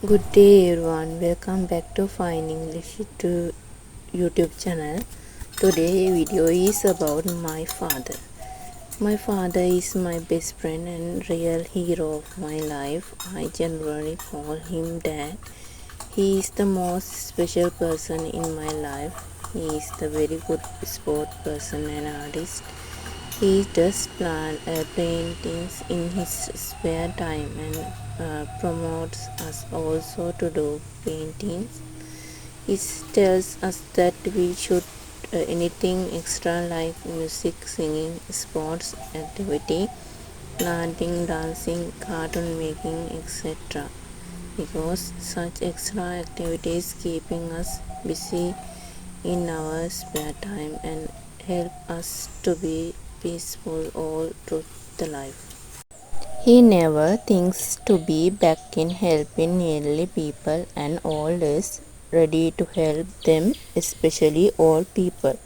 Good day everyone, welcome back to Fine English to YouTube channel. Today video is about my father. My father is my best friend and real hero of my life. I generally call him Dad. He is the most special person in my life. He is the very good sport person and artist. He does paintings in his spare time and promotes us also to do paintings. He tells us that we should anything extra like music, singing, sports activity, planting, dancing, cartoon making, etc. Because such extra activities keeping us busy in our spare time and help us to be peaceful all through the life. He never thinks to be back in helping elderly people and always ready to help them, especially old people.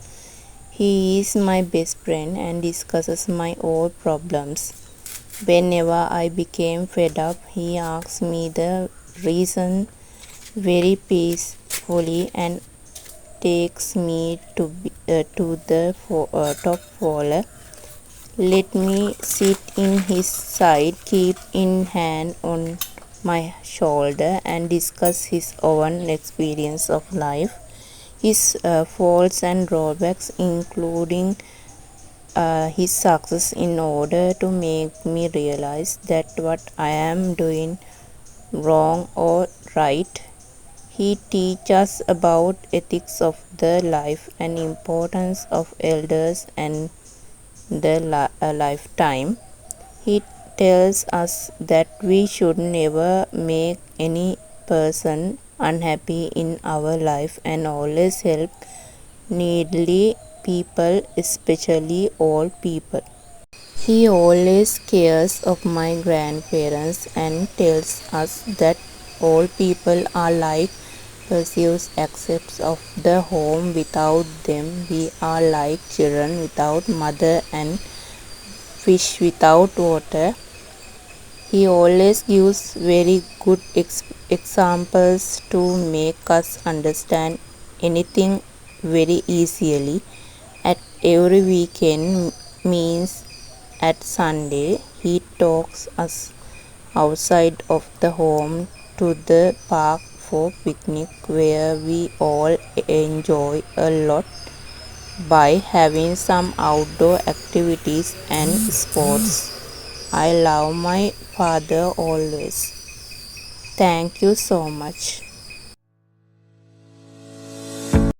He is my best friend and discusses my old problems. Whenever I became fed up, he asks me the reason very peacefully and takes me to the top floor. Let me sit in his side, keep in hand on my shoulder, and discuss his own experience of life, his faults and drawbacks, including his success, in order to make me realize that what I am doing wrong or right. He teaches about ethics of the life and importance of elders and the lifetime. He tells us that we should never make any person unhappy in our life and always help needy people, especially old people. He always cares of my grandparents and tells us that all people are like perceives aspects of the home. Without them, we are like children without mother and fish without water. He always gives very good examples to make us understand anything very easily. At every weekend means at Sunday, he talks us outside of the home to the park for picnic where we all enjoy a lot by having some outdoor activities and sports. I love my father always. Thank you so much.